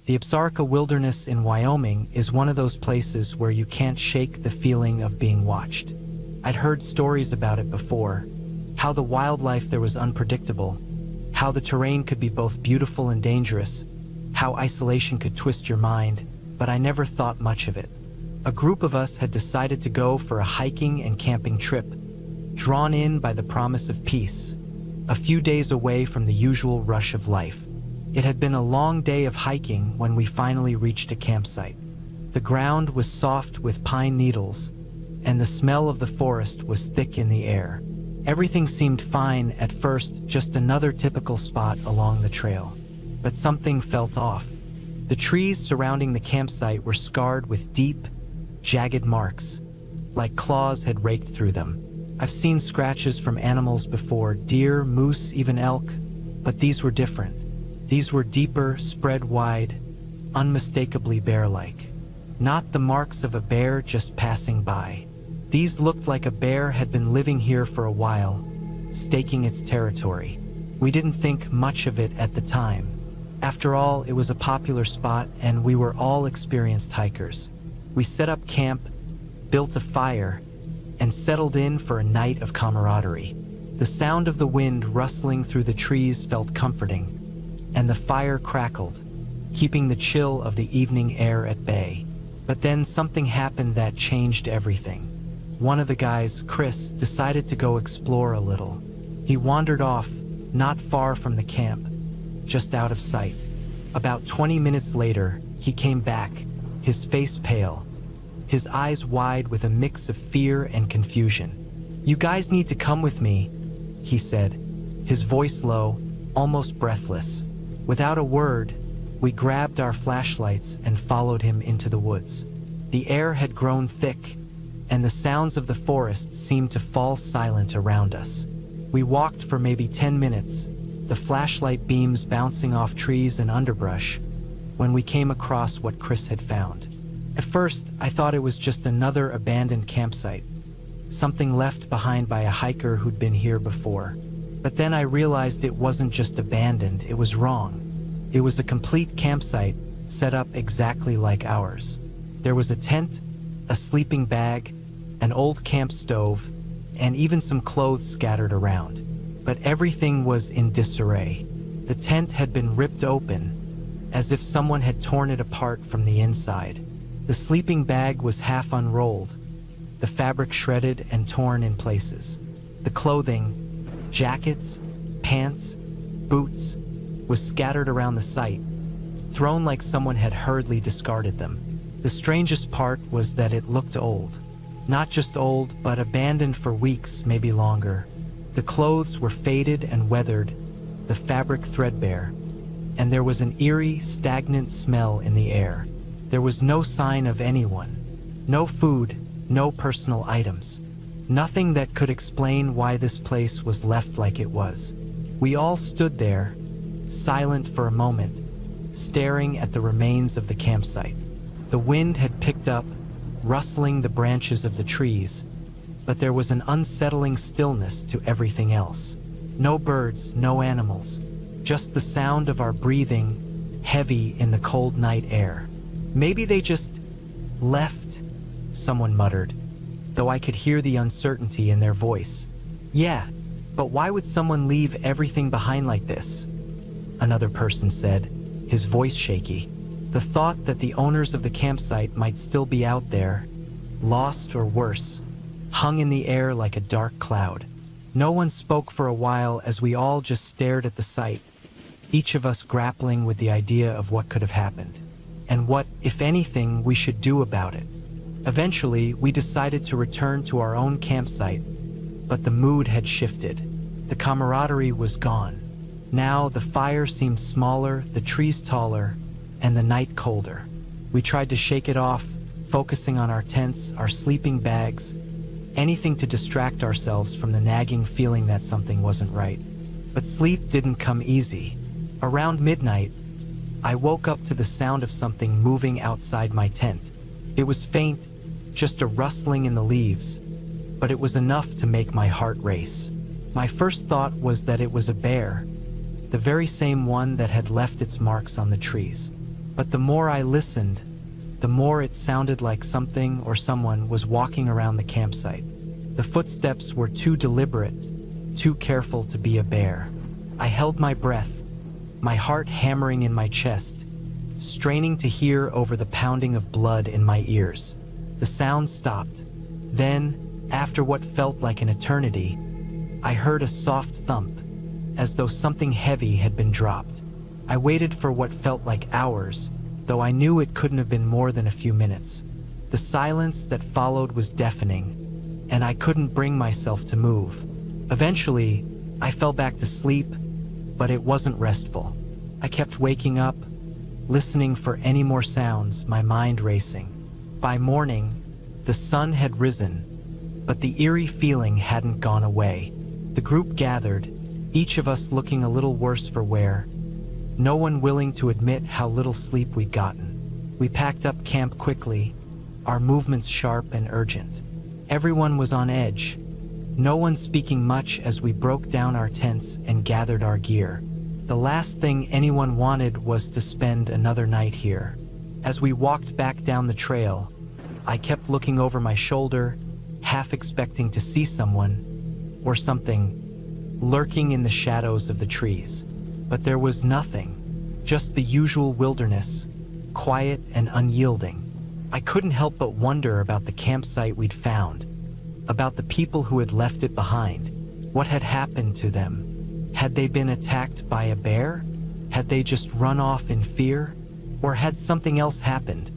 The Absaroka Wilderness in Wyoming is one of those places where you can't shake the feeling of being watched. I'd heard stories about it before, how the wildlife there was unpredictable, how the terrain could be both beautiful and dangerous, how isolation could twist your mind, but I never thought much of it. A group of us had decided to go for a hiking and camping trip, drawn in by the promise of peace, a few days away from the usual rush of life. It had been a long day of hiking when we finally reached a campsite. The ground was soft with pine needles, and the smell of the forest was thick in the air. Everything seemed fine at first, just another typical spot along the trail. But something felt off. The trees surrounding the campsite were scarred with deep, jagged marks, like claws had raked through them. I've seen scratches from animals before, deer, moose, even elk, but these were different. These were deeper, spread wide, unmistakably bear-like. Not the marks of a bear just passing by. These looked like a bear had been living here for a while, staking its territory. We didn't think much of it at the time. After all, it was a popular spot and we were all experienced hikers. We set up camp, built a fire, and settled in for a night of camaraderie. The sound of the wind rustling through the trees felt comforting, and the fire crackled, keeping the chill of the evening air at bay. But then something happened that changed everything. One of the guys, Chris, decided to go explore a little. He wandered off, not far from the camp, just out of sight. About 20 minutes later, he came back, his face pale, his eyes wide with a mix of fear and confusion. "You guys need to come with me," he said, his voice low, almost breathless. Without a word, we grabbed our flashlights and followed him into the woods. The air had grown thick, and the sounds of the forest seemed to fall silent around us. We walked for maybe 10 minutes, the flashlight beams bouncing off trees and underbrush, when we came across what Chris had found. At first, I thought it was just another abandoned campsite, something left behind by a hiker who'd been here before. But then I realized it wasn't just abandoned, it was wrong. It was a complete campsite set up exactly like ours. There was a tent, a sleeping bag, an old camp stove, and even some clothes scattered around. But everything was in disarray. The tent had been ripped open, as if someone had torn it apart from the inside. The sleeping bag was half unrolled, the fabric shredded and torn in places. The clothing, jackets, pants, boots, was scattered around the site, thrown like someone had hurriedly discarded them. The strangest part was that it looked old. Not just old, but abandoned for weeks, maybe longer. The clothes were faded and weathered, the fabric threadbare, and there was an eerie, stagnant smell in the air. There was no sign of anyone. No food, no personal items. Nothing that could explain why this place was left like it was. We all stood there, silent for a moment, staring at the remains of the campsite. The wind had picked up, rustling the branches of the trees, but there was an unsettling stillness to everything else. No birds, no animals, just the sound of our breathing, heavy in the cold night air. "Maybe they just left," someone muttered, though I could hear the uncertainty in their voice. "Yeah, but why would someone leave everything behind like this?" another person said, his voice shaky. The thought that the owners of the campsite might still be out there, lost or worse, hung in the air like a dark cloud. No one spoke for a while as we all just stared at the site, each of us grappling with the idea of what could have happened, and what, if anything, we should do about it. Eventually, we decided to return to our own campsite, but the mood had shifted. The camaraderie was gone. Now the fire seemed smaller, the trees taller, and the night colder. We tried to shake it off, focusing on our tents, our sleeping bags, anything to distract ourselves from the nagging feeling that something wasn't right. But sleep didn't come easy. Around midnight, I woke up to the sound of something moving outside my tent. It was faint, just a rustling in the leaves, but it was enough to make my heart race. My first thought was that it was a bear, the very same one that had left its marks on the trees. But the more I listened, the more it sounded like something or someone was walking around the campsite. The footsteps were too deliberate, too careful to be a bear. I held my breath, my heart hammering in my chest, straining to hear over the pounding of blood in my ears. The sound stopped. Then, after what felt like an eternity, I heard a soft thump, as though something heavy had been dropped. I waited for what felt like hours, though I knew it couldn't have been more than a few minutes. The silence that followed was deafening, and I couldn't bring myself to move. Eventually, I fell back to sleep, but it wasn't restful. I kept waking up, listening for any more sounds, my mind racing. By morning, the sun had risen, but the eerie feeling hadn't gone away. The group gathered, each of us looking a little worse for wear, no one willing to admit how little sleep we'd gotten. We packed up camp quickly, our movements sharp and urgent. Everyone was on edge, no one speaking much as we broke down our tents and gathered our gear. The last thing anyone wanted was to spend another night here. As we walked back down the trail, I kept looking over my shoulder, half expecting to see someone or something lurking in the shadows of the trees. But there was nothing, just the usual wilderness, quiet and unyielding. I couldn't help but wonder about the campsite we'd found, about the people who had left it behind. What had happened to them? Had they been attacked by a bear? Had they just run off in fear? Or had something else happened?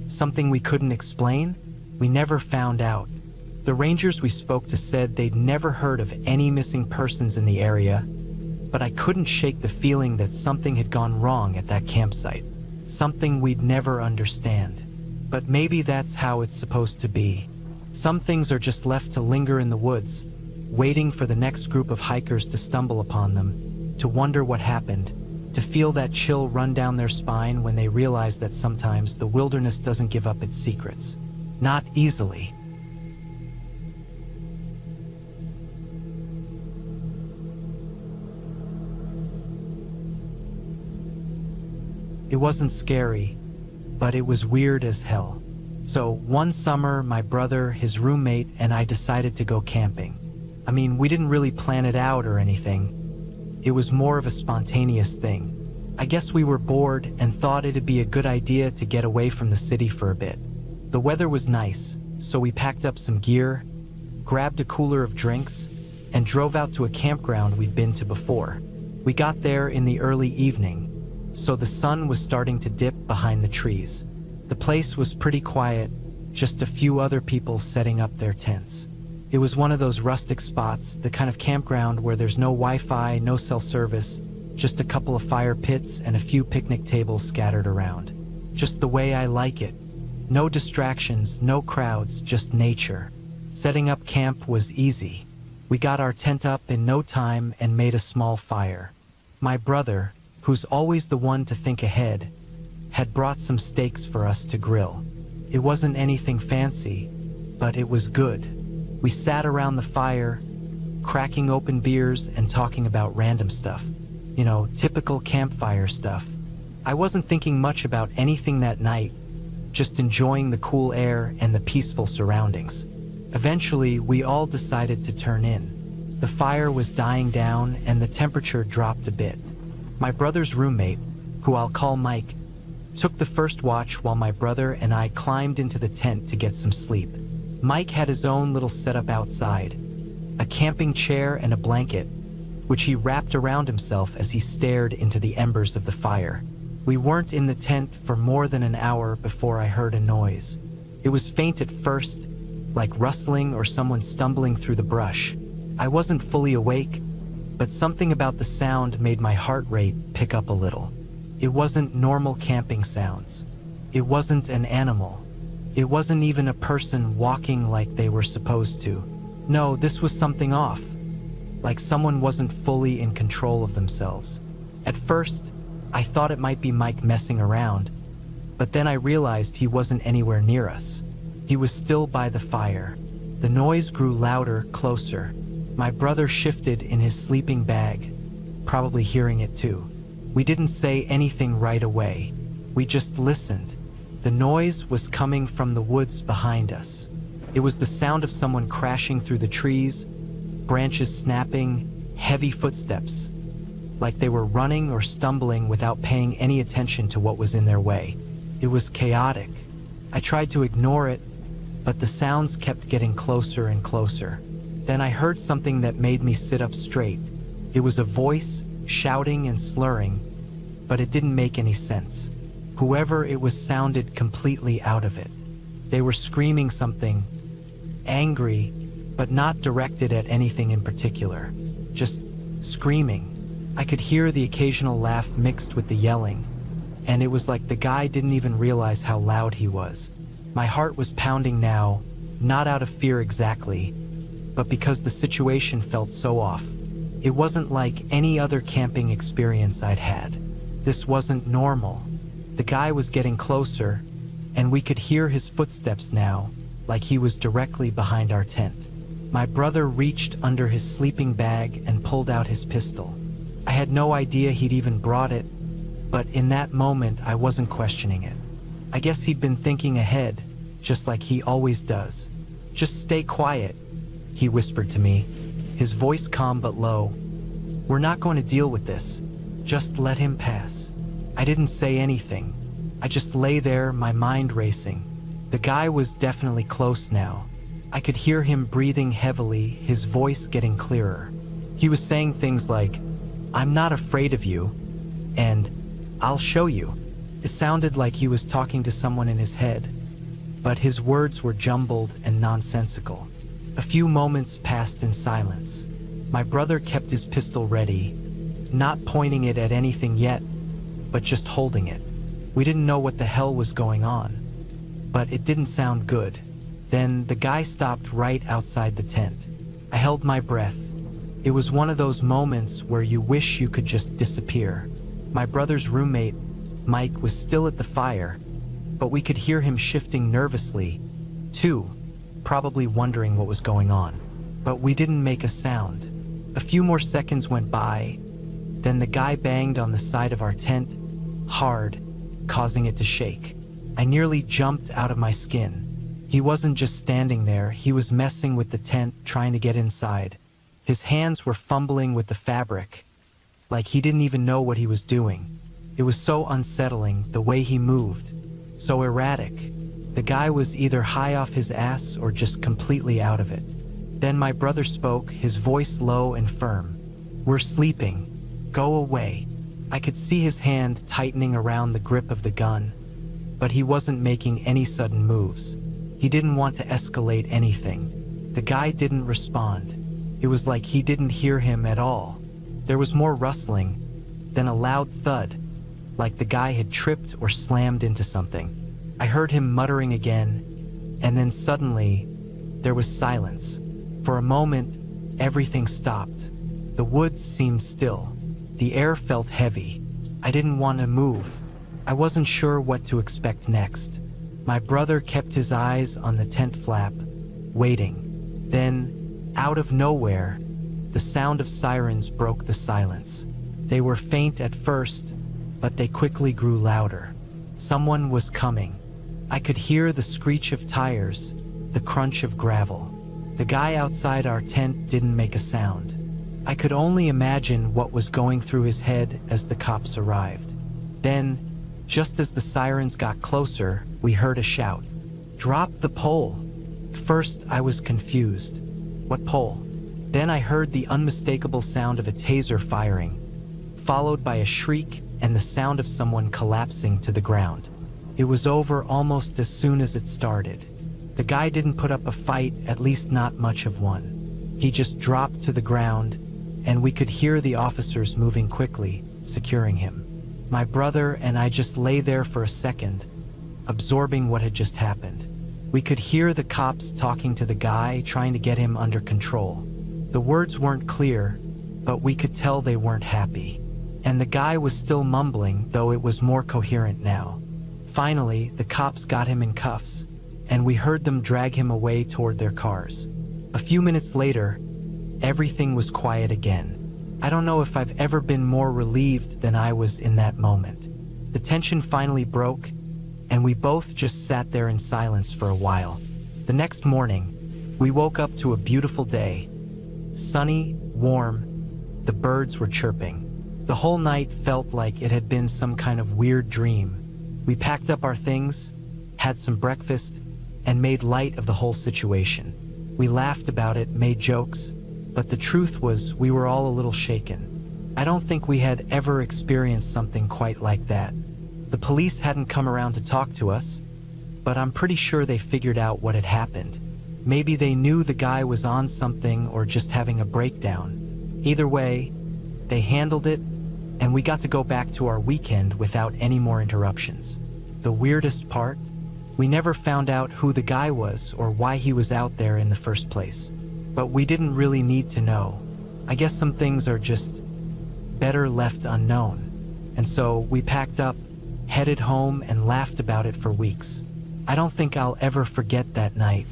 Something we couldn't explain? We never found out. The rangers we spoke to said they'd never heard of any missing persons in the area, but I couldn't shake the feeling that something had gone wrong at that campsite. Something we'd never understand. But maybe that's how it's supposed to be. Some things are just left to linger in the woods, waiting for the next group of hikers to stumble upon them, to wonder what happened, to feel that chill run down their spine when they realize that sometimes the wilderness doesn't give up its secrets. Not easily. It wasn't scary, but it was weird as hell. So one summer, my brother, his roommate, and I decided to go camping. I mean, we didn't really plan it out or anything. It was more of a spontaneous thing. I guess we were bored and thought it'd be a good idea to get away from the city for a bit. The weather was nice, so we packed up some gear, grabbed a cooler of drinks, and drove out to a campground we'd been to before. We got there in the early evening, so the sun was starting to dip behind the trees. The place was pretty quiet, just a few other people setting up their tents. It was one of those rustic spots, the kind of campground where there's no Wi-Fi, no cell service, just a couple of fire pits and a few picnic tables scattered around. Just the way I like it. No distractions, no crowds, just nature. Setting up camp was easy. We got our tent up in no time and made a small fire. My brother, who's always the one to think ahead, had brought some steaks for us to grill. It wasn't anything fancy, but it was good. We sat around the fire, cracking open beers and talking about random stuff. You know, typical campfire stuff. I wasn't thinking much about anything that night, just enjoying the cool air and the peaceful surroundings. Eventually, we all decided to turn in. The fire was dying down and the temperature dropped a bit. My brother's roommate, who I'll call Mike, took the first watch while my brother and I climbed into the tent to get some sleep. Mike had his own little setup outside, a camping chair and a blanket, which he wrapped around himself as he stared into the embers of the fire. We weren't in the tent for more than an hour before I heard a noise. It was faint at first, like rustling or someone stumbling through the brush. I wasn't fully awake, but something about the sound made my heart rate pick up a little. It wasn't normal camping sounds. It wasn't an animal. It wasn't even a person walking like they were supposed to. No, this was something off, like someone wasn't fully in control of themselves. At first, I thought it might be Mike messing around, but then I realized he wasn't anywhere near us. He was still by the fire. The noise grew louder, closer. My brother shifted in his sleeping bag, probably hearing it too. We didn't say anything right away. We just listened. The noise was coming from the woods behind us. It was the sound of someone crashing through the trees, branches snapping, heavy footsteps, like they were running or stumbling without paying any attention to what was in their way. It was chaotic. I tried to ignore it, but the sounds kept getting closer and closer. Then I heard something that made me sit up straight. It was a voice, shouting and slurring, but it didn't make any sense. Whoever it was sounded completely out of it. They were screaming something, angry, but not directed at anything in particular. Just screaming. I could hear the occasional laugh mixed with the yelling, and it was like the guy didn't even realize how loud he was. My heart was pounding now, not out of fear exactly, but because the situation felt so off. It wasn't like any other camping experience I'd had. This wasn't normal. The guy was getting closer, and we could hear his footsteps now, like he was directly behind our tent. My brother reached under his sleeping bag and pulled out his pistol. I had no idea he'd even brought it, but in that moment I wasn't questioning it. I guess he'd been thinking ahead, just like he always does. "Just stay quiet," he whispered to me, his voice calm but low. "We're not going to deal with this. Just let him pass." I didn't say anything. I just lay there, my mind racing. The guy was definitely close now. I could hear him breathing heavily, his voice getting clearer. He was saying things like, "I'm not afraid of you," and "I'll show you." It sounded like he was talking to someone in his head, but his words were jumbled and nonsensical. A few moments passed in silence. My brother kept his pistol ready, not pointing it at anything yet, but just holding it. We didn't know what the hell was going on, but it didn't sound good. Then the guy stopped right outside the tent. I held my breath. It was one of those moments where you wish you could just disappear. My brother's roommate, Mike, was still at the fire, but we could hear him shifting nervously, too, probably wondering what was going on. But we didn't make a sound. A few more seconds went by, then the guy banged on the side of our tent, hard, causing it to shake. I nearly jumped out of my skin. He wasn't just standing there, he was messing with the tent, trying to get inside. His hands were fumbling with the fabric, like he didn't even know what he was doing. It was so unsettling, the way he moved, so erratic. The guy was either high off his ass or just completely out of it. Then my brother spoke, his voice low and firm. "We're sleeping. Go away." I could see his hand tightening around the grip of the gun, but he wasn't making any sudden moves. He didn't want to escalate anything. The guy didn't respond. It was like he didn't hear him at all. There was more rustling, then a loud thud, like the guy had tripped or slammed into something. I heard him muttering again, and then suddenly, there was silence. For a moment, everything stopped. The woods seemed still. The air felt heavy. I didn't want to move. I wasn't sure what to expect next. My brother kept his eyes on the tent flap, waiting. Then, out of nowhere, the sound of sirens broke the silence. They were faint at first, but they quickly grew louder. Someone was coming. I could hear the screech of tires, the crunch of gravel. The guy outside our tent didn't make a sound. I could only imagine what was going through his head as the cops arrived. Then, just as the sirens got closer, we heard a shout. "Drop the pole!" First, I was confused. What pole? Then I heard the unmistakable sound of a taser firing, followed by a shriek and the sound of someone collapsing to the ground. It was over almost as soon as it started. The guy didn't put up a fight, at least not much of one. He just dropped to the ground, and we could hear the officers moving quickly, securing him. My brother and I just lay there for a second, absorbing what had just happened. We could hear the cops talking to the guy, trying to get him under control. The words weren't clear, but we could tell they weren't happy. And the guy was still mumbling, though it was more coherent now. Finally, the cops got him in cuffs, and we heard them drag him away toward their cars. A few minutes later, everything was quiet again. I don't know if I've ever been more relieved than I was in that moment. The tension finally broke, and we both just sat there in silence for a while. The next morning, we woke up to a beautiful day. Sunny, warm, the birds were chirping. The whole night felt like it had been some kind of weird dream. We packed up our things, had some breakfast, and made light of the whole situation. We laughed about it, made jokes, but the truth was we were all a little shaken. I don't think we had ever experienced something quite like that. The police hadn't come around to talk to us, but I'm pretty sure they figured out what had happened. Maybe they knew the guy was on something or just having a breakdown. Either way, they handled it, and we got to go back to our weekend without any more interruptions. The weirdest part? We never found out who the guy was or why he was out there in the first place. But we didn't really need to know. I guess some things are just better left unknown. And so we packed up, headed home, and laughed about it for weeks. I don't think I'll ever forget that night.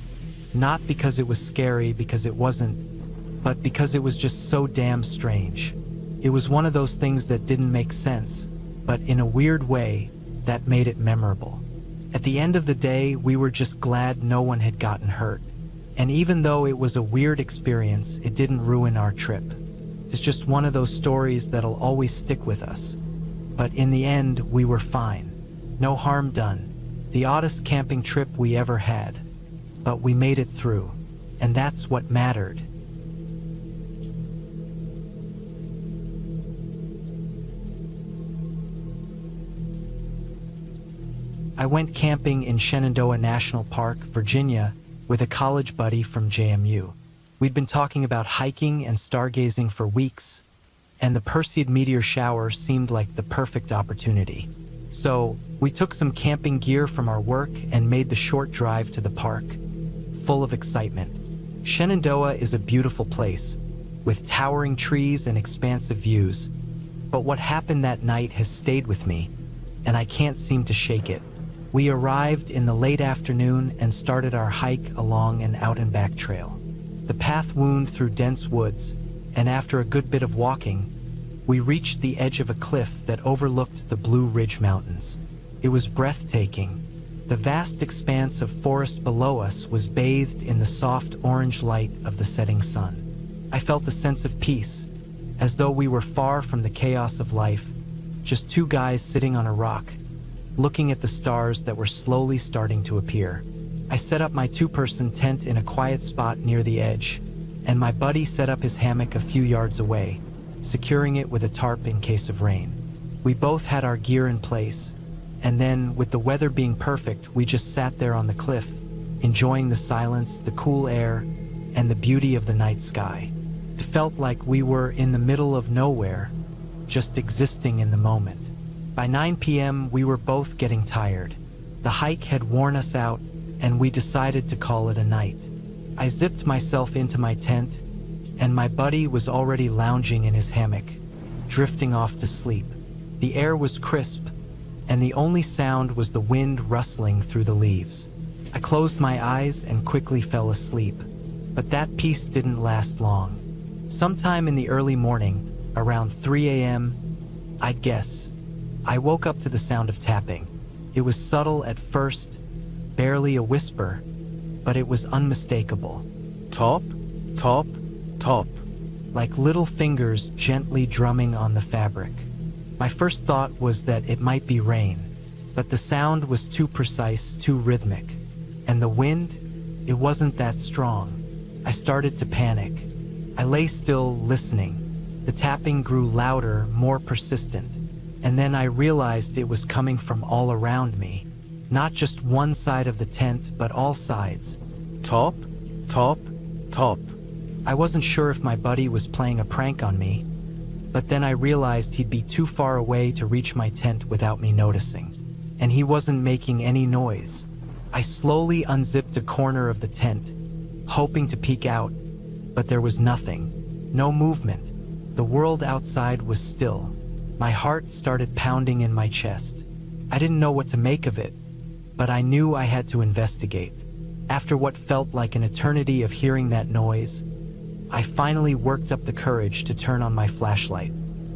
Not because it was scary, because it wasn't, but because it was just so damn strange. It was one of those things that didn't make sense, but in a weird way, that made it memorable. At the end of the day, we were just glad no one had gotten hurt. And even though it was a weird experience, it didn't ruin our trip. It's just one of those stories that'll always stick with us. But in the end, we were fine. No harm done. The oddest camping trip we ever had. But we made it through, and that's what mattered. I went camping in Shenandoah National Park, Virginia, with a college buddy from JMU. We'd been talking about hiking and stargazing for weeks, and the Perseid meteor shower seemed like the perfect opportunity. So, we took some camping gear from our work and made the short drive to the park, full of excitement. Shenandoah is a beautiful place, with towering trees and expansive views. But what happened that night has stayed with me, and I can't seem to shake it. We arrived in the late afternoon and started our hike along an out-and-back trail. The path wound through dense woods, and after a good bit of walking, we reached the edge of a cliff that overlooked the Blue Ridge Mountains. It was breathtaking. The vast expanse of forest below us was bathed in the soft orange light of the setting sun. I felt a sense of peace, as though we were far from the chaos of life, just two guys sitting on a rock, looking at the stars that were slowly starting to appear. I set up my two-person tent in a quiet spot near the edge, and my buddy set up his hammock a few yards away, securing it with a tarp in case of rain. We both had our gear in place, and then, with the weather being perfect, we just sat there on the cliff, enjoying the silence, the cool air, and the beauty of the night sky. It felt like we were in the middle of nowhere, just existing in the moment. By 9 p.m., we were both getting tired. The hike had worn us out, and we decided to call it a night. I zipped myself into my tent, and my buddy was already lounging in his hammock, drifting off to sleep. The air was crisp, and the only sound was the wind rustling through the leaves. I closed my eyes and quickly fell asleep, but that peace didn't last long. Sometime in the early morning, around 3 a.m., I'd guess, I woke up to the sound of tapping. It was subtle at first, barely a whisper, but it was unmistakable. Top, top, top, like little fingers gently drumming on the fabric. My first thought was that it might be rain, but the sound was too precise, too rhythmic. And the wind, it wasn't that strong. I started to panic. I lay still, listening. The tapping grew louder, more persistent. And then I realized it was coming from all around me. Not just one side of the tent, but all sides. Top, top, top. I wasn't sure if my buddy was playing a prank on me, but then I realized he'd be too far away to reach my tent without me noticing. And he wasn't making any noise. I slowly unzipped a corner of the tent, hoping to peek out, but there was nothing. No movement. The world outside was still. My heart started pounding in my chest. I didn't know what to make of it, but I knew I had to investigate. After what felt like an eternity of hearing that noise, I finally worked up the courage to turn on my flashlight.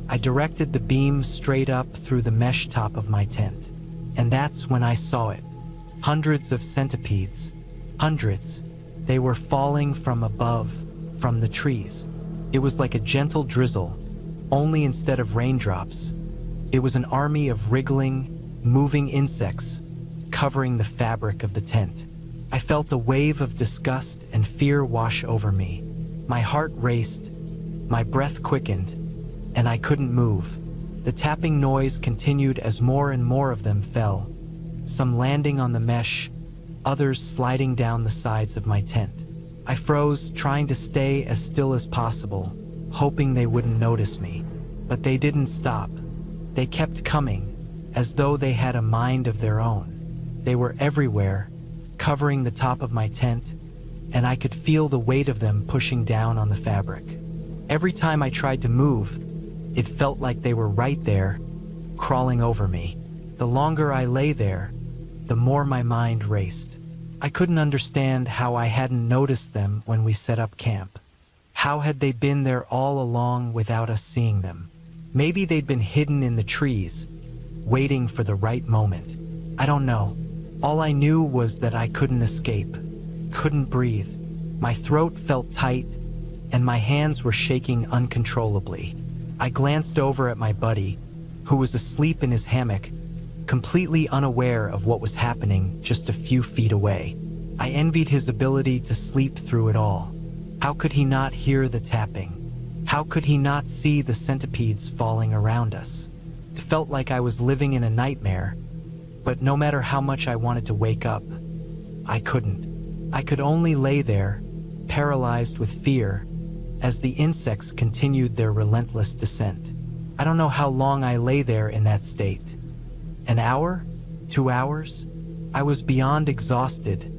I directed the beam straight up through the mesh top of my tent. And that's when I saw it. Hundreds of centipedes. Hundreds. They were falling from above, from the trees. It was like a gentle drizzle, only instead of raindrops, it was an army of wriggling, moving insects covering the fabric of the tent. I felt a wave of disgust and fear wash over me. My heart raced, my breath quickened, and I couldn't move. The tapping noise continued as more and more of them fell, some landing on the mesh, others sliding down the sides of my tent. I froze, trying to stay as still as possible, hoping they wouldn't notice me. But they didn't stop. They kept coming, as though they had a mind of their own. They were everywhere, covering the top of my tent, and I could feel the weight of them pushing down on the fabric. Every time I tried to move, it felt like they were right there, crawling over me. The longer I lay there, the more my mind raced. I couldn't understand how I hadn't noticed them when we set up camp. How had they been there all along without us seeing them? Maybe they'd been hidden in the trees, waiting for the right moment. I don't know. All I knew was that I couldn't escape, couldn't breathe. My throat felt tight, and my hands were shaking uncontrollably. I glanced over at my buddy, who was asleep in his hammock, completely unaware of what was happening just a few feet away. I envied his ability to sleep through it all. How could he not hear the tapping? How could he not see the centipedes falling around us? It felt like I was living in a nightmare, but no matter how much I wanted to wake up, I couldn't. I could only lay there, paralyzed with fear, as the insects continued their relentless descent. I don't know how long I lay there in that state. An hour? 2 hours? I was beyond exhausted,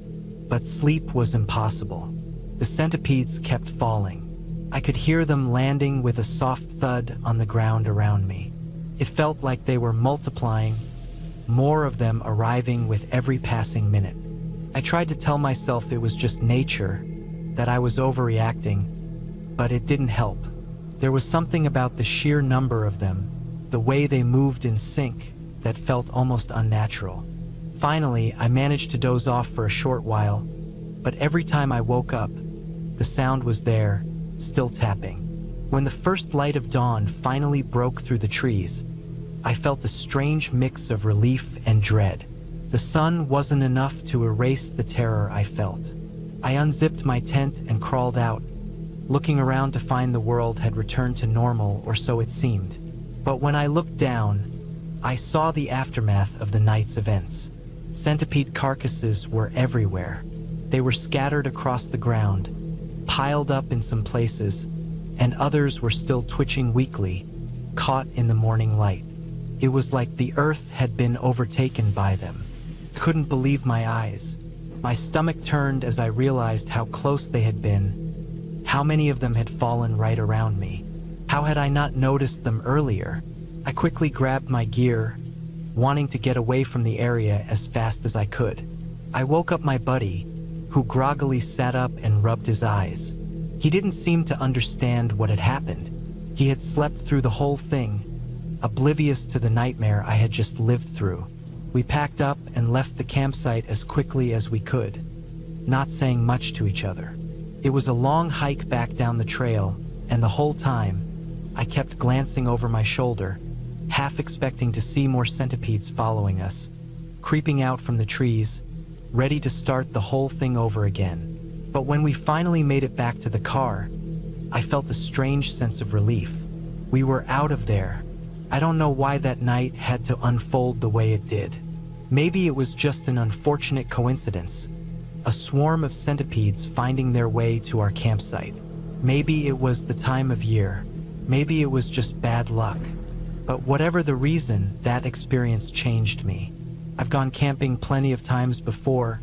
but sleep was impossible. The centipedes kept falling. I could hear them landing with a soft thud on the ground around me. It felt like they were multiplying, more of them arriving with every passing minute. I tried to tell myself it was just nature, that I was overreacting, but it didn't help. There was something about the sheer number of them, the way they moved in sync, that felt almost unnatural. Finally, I managed to doze off for a short while, but every time I woke up, the sound was there, still tapping. When the first light of dawn finally broke through the trees, I felt a strange mix of relief and dread. The sun wasn't enough to erase the terror I felt. I unzipped my tent and crawled out, looking around to find the world had returned to normal, or so it seemed. But when I looked down, I saw the aftermath of the night's events. Centipede carcasses were everywhere. They were scattered across the ground, piled up in some places, and others were still twitching weakly, caught in the morning light. It was like the earth had been overtaken by them. Couldn't believe my eyes. My stomach turned as I realized how close they had been, how many of them had fallen right around me. How had I not noticed them earlier? I quickly grabbed my gear, wanting to get away from the area as fast as I could. I woke up my buddy, who groggily sat up and rubbed his eyes. He didn't seem to understand what had happened. He had slept through the whole thing, oblivious to the nightmare I had just lived through. We packed up and left the campsite as quickly as we could, not saying much to each other. It was a long hike back down the trail, and the whole time, I kept glancing over my shoulder, half expecting to see more centipedes following us, creeping out from the trees, ready to start the whole thing over again. But when we finally made it back to the car, I felt a strange sense of relief. We were out of there. I don't know why that night had to unfold the way it did. Maybe it was just an unfortunate coincidence, a swarm of centipedes finding their way to our campsite. Maybe it was the time of year. Maybe it was just bad luck. But whatever the reason, that experience changed me. I've gone camping plenty of times before,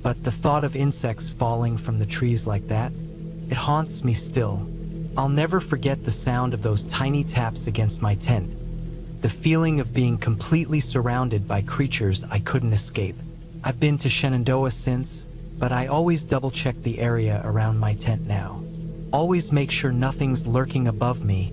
but the thought of insects falling from the trees like that, it haunts me still. I'll never forget the sound of those tiny taps against my tent, the feeling of being completely surrounded by creatures I couldn't escape. I've been to Shenandoah since, but I always double-check the area around my tent now. Always make sure nothing's lurking above me,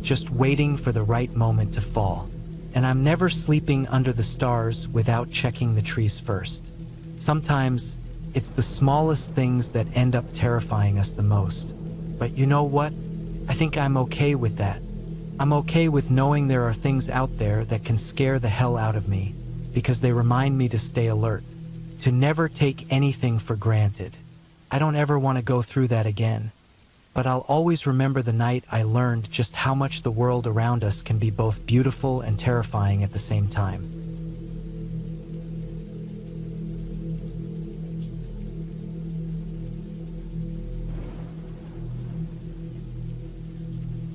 just waiting for the right moment to fall. And I'm never sleeping under the stars without checking the trees first. Sometimes, it's the smallest things that end up terrifying us the most. But you know what? I think I'm okay with that. I'm okay with knowing there are things out there that can scare the hell out of me, because they remind me to stay alert, to never take anything for granted. I don't ever want to go through that again. But I'll always remember the night I learned just how much the world around us can be both beautiful and terrifying at the same time.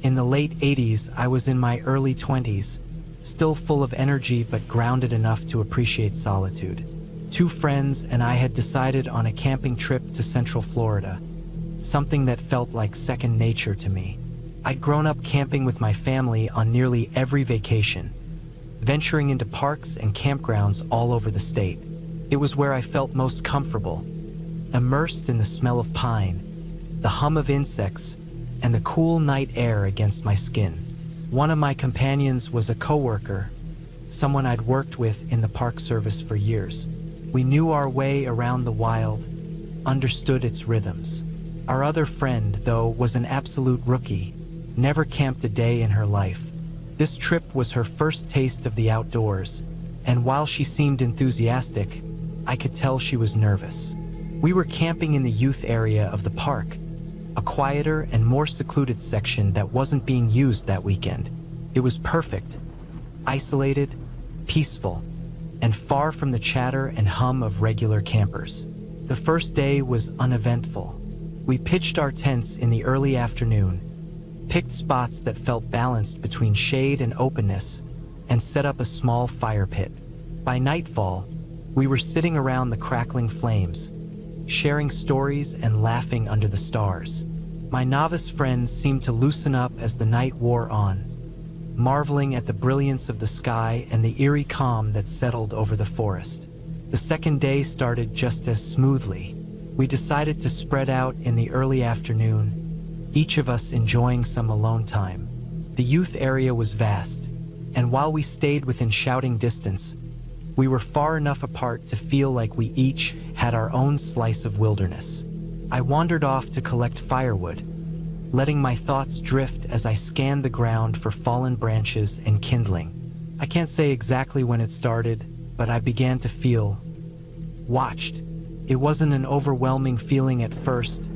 In the late 80s, I was in my early 20s, still full of energy but grounded enough to appreciate solitude. 2 friends and I had decided on a camping trip to Central Florida, something that felt like second nature to me. I'd grown up camping with my family on nearly every vacation, venturing into parks and campgrounds all over the state. It was where I felt most comfortable, immersed in the smell of pine, the hum of insects, and the cool night air against my skin. One of my companions was a coworker, someone I'd worked with in the park service for years. We knew our way around the wild, understood its rhythms. Our other friend, though, was an absolute rookie, never camped a day in her life. This trip was her first taste of the outdoors, and while she seemed enthusiastic, I could tell she was nervous. We were camping in the youth area of the park, a quieter and more secluded section that wasn't being used that weekend. It was perfect, isolated, peaceful, and far from the chatter and hum of regular campers. The first day was uneventful. We pitched our tents in the early afternoon, picked spots that felt balanced between shade and openness, and set up a small fire pit. By nightfall, we were sitting around the crackling flames, sharing stories and laughing under the stars. My novice friends seemed to loosen up as the night wore on, marveling at the brilliance of the sky and the eerie calm that settled over the forest. The second day started just as smoothly. We decided to spread out in the early afternoon, each of us enjoying some alone time. The youth area was vast, and while we stayed within shouting distance, we were far enough apart to feel like we each had our own slice of wilderness. I wandered off to collect firewood, letting my thoughts drift as I scanned the ground for fallen branches and kindling. I can't say exactly when it started, but I began to feel watched. It wasn't an overwhelming feeling at first,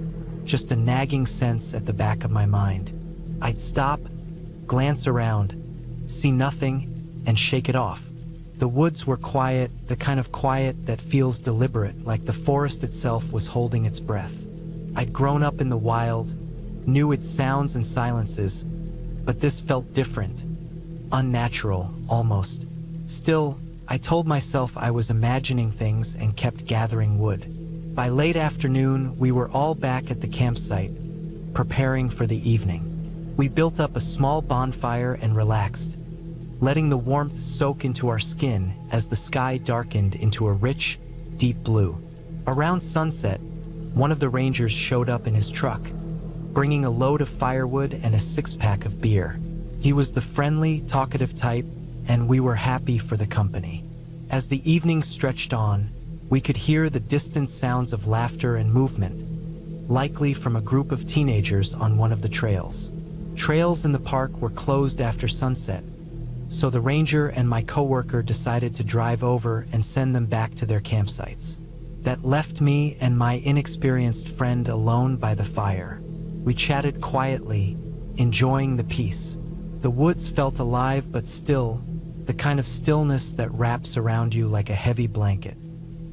just a nagging sense at the back of my mind. I'd stop, glance around, see nothing, and shake it off. The woods were quiet, the kind of quiet that feels deliberate, like the forest itself was holding its breath. I'd grown up in the wild, knew its sounds and silences, but this felt different, unnatural, almost. Still, I told myself I was imagining things and kept gathering wood. By late afternoon, we were all back at the campsite, preparing for the evening. We built up a small bonfire and relaxed, letting the warmth soak into our skin as the sky darkened into a rich, deep blue. Around sunset, one of the rangers showed up in his truck, bringing a load of firewood and a 6-pack of beer. He was the friendly, talkative type, and we were happy for the company. As the evening stretched on, we could hear the distant sounds of laughter and movement, likely from a group of teenagers on one of the trails. Trails in the park were closed after sunset, so the ranger and my coworker decided to drive over and send them back to their campsites. That left me and my inexperienced friend alone by the fire. We chatted quietly, enjoying the peace. The woods felt alive but still, the kind of stillness that wraps around you like a heavy blanket.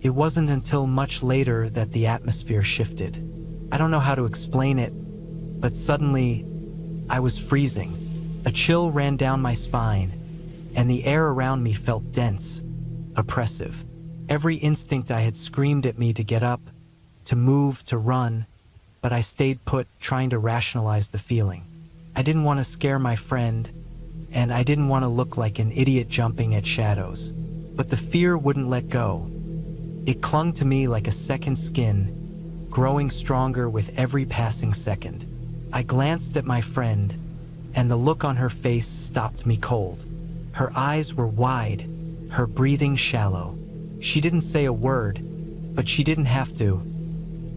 It wasn't until much later that the atmosphere shifted. I don't know how to explain it, but suddenly, I was freezing. A chill ran down my spine, and the air around me felt dense, oppressive. Every instinct I had screamed at me to get up, to move, to run, but I stayed put, trying to rationalize the feeling. I didn't want to scare my friend, and I didn't want to look like an idiot jumping at shadows. But the fear wouldn't let go. It clung to me like a second skin, growing stronger with every passing second. I glanced at my friend, and the look on her face stopped me cold. Her eyes were wide, her breathing shallow. She didn't say a word, but she didn't have to.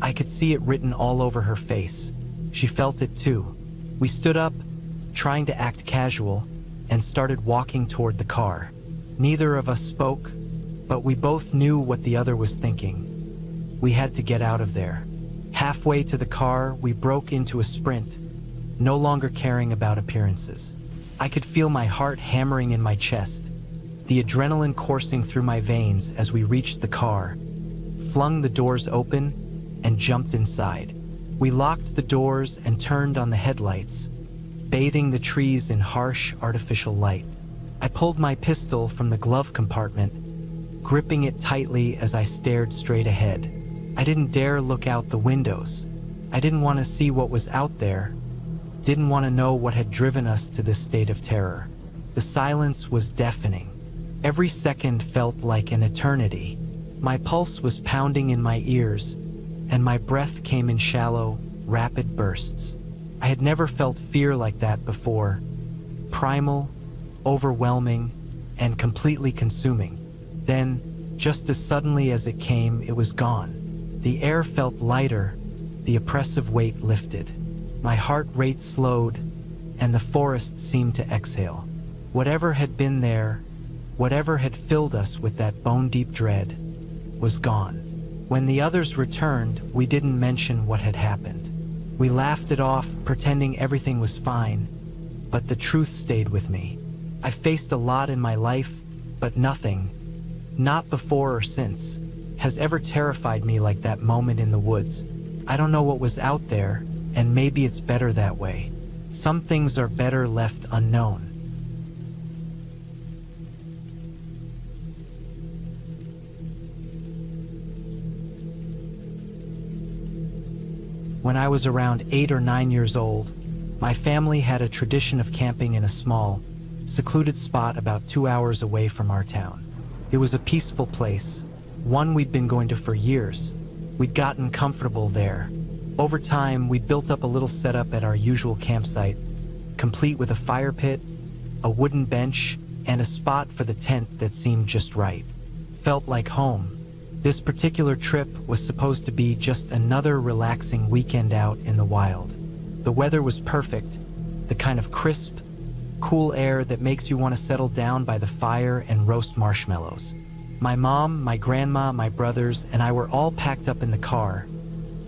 I could see it written all over her face. She felt it too. We stood up, trying to act casual, and started walking toward the car. Neither of us spoke, but we both knew what the other was thinking. We had to get out of there. Halfway to the car, we broke into a sprint, no longer caring about appearances. I could feel my heart hammering in my chest, the adrenaline coursing through my veins as we reached the car, flung the doors open, and jumped inside. We locked the doors and turned on the headlights, bathing the trees in harsh, artificial light. I pulled my pistol from the glove compartment, gripping it tightly as I stared straight ahead. I didn't dare look out the windows. I didn't want to see what was out there, didn't want to know what had driven us to this state of terror. The silence was deafening. Every second felt like an eternity. My pulse was pounding in my ears, and my breath came in shallow, rapid bursts. I had never felt fear like that before. Primal, overwhelming, and completely consuming. Then, just as suddenly as it came, it was gone. The air felt lighter, the oppressive weight lifted. My heart rate slowed, and the forest seemed to exhale. Whatever had been there, whatever had filled us with that bone-deep dread, was gone. When the others returned, we didn't mention what had happened. We laughed it off, pretending everything was fine, but the truth stayed with me. I faced a lot in my life, but nothing, not before or since, has ever terrified me like that moment in the woods. I don't know what was out there, and maybe it's better that way. Some things are better left unknown. When I was around 8 or 9 years old, my family had a tradition of camping in a small, secluded spot about 2 hours away from our town. It was a peaceful place, one we'd been going to for years. We'd gotten comfortable there. Over time, we built up a little setup at our usual campsite, complete with a fire pit, a wooden bench, and a spot for the tent that seemed just right. Felt like home. This particular trip was supposed to be just another relaxing weekend out in the wild. The weather was perfect, the kind of crisp, cool air that makes you want to settle down by the fire and roast marshmallows. My mom, my grandma, my brothers, and I were all packed up in the car,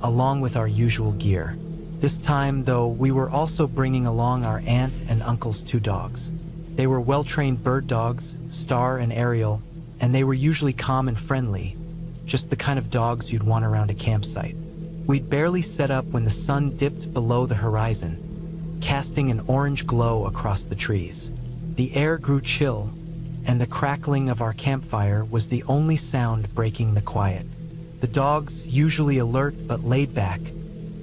along with our usual gear. This time, though, we were also bringing along our aunt and uncle's 2 dogs. They were well-trained bird dogs, Star and Ariel, and they were usually calm and friendly, just the kind of dogs you'd want around a campsite. We'd barely set up when the sun dipped below the horizon, casting an orange glow across the trees. The air grew chill, and the crackling of our campfire was the only sound breaking the quiet. The dogs, usually alert but laid back,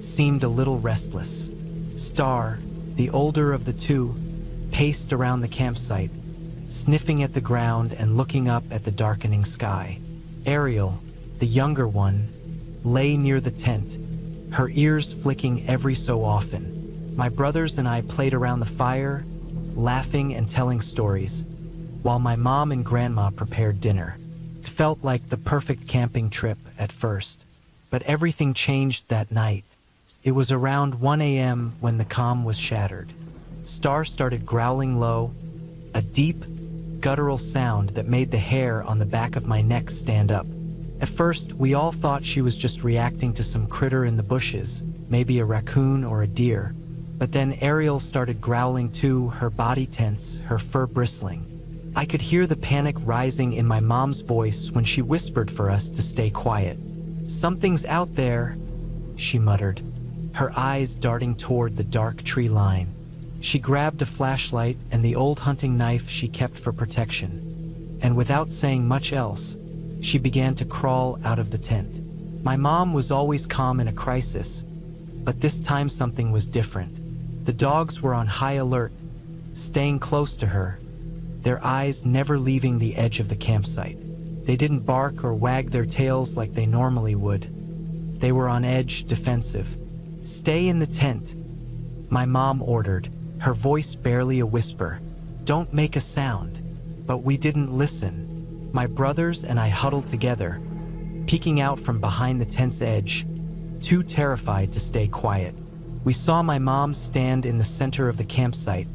seemed a little restless. Star, the older of the 2, paced around the campsite, sniffing at the ground and looking up at the darkening sky. Ariel, the younger one, lay near the tent, her ears flicking every so often. My brothers and I played around the fire, laughing and telling stories, while my mom and grandma prepared dinner. It felt like the perfect camping trip at first, but everything changed that night. It was around 1 a.m. when the calm was shattered. Star started growling low, a deep, guttural sound that made the hair on the back of my neck stand up. At first, we all thought she was just reacting to some critter in the bushes, maybe a raccoon or a deer. But then Ariel started growling too, her body tense, her fur bristling. I could hear the panic rising in my mom's voice when she whispered for us to stay quiet. "Something's out there," she muttered, her eyes darting toward the dark tree line. She grabbed a flashlight and the old hunting knife she kept for protection, and without saying much else, she began to crawl out of the tent. My mom was always calm in a crisis, but this time something was different. The dogs were on high alert, staying close to her, their eyes never leaving the edge of the campsite. They didn't bark or wag their tails like they normally would. They were on edge, defensive. "Stay in the tent," my mom ordered, her voice barely a whisper. "Don't make a sound." But we didn't listen. My brothers and I huddled together, peeking out from behind the tent's edge, too terrified to stay quiet. We saw my mom stand in the center of the campsite,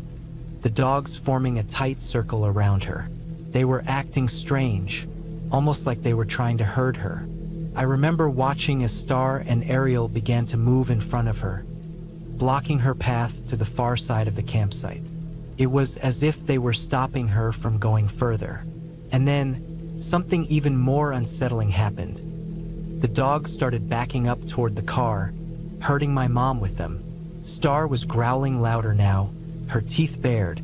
the dogs forming a tight circle around her. They were acting strange, almost like they were trying to herd her. I remember watching as Star and Ariel began to move in front of her, blocking her path to the far side of the campsite. It was as if they were stopping her from going further. And then, something even more unsettling happened. The dogs started backing up toward the car, herding my mom with them. Star was growling louder now, her teeth bared,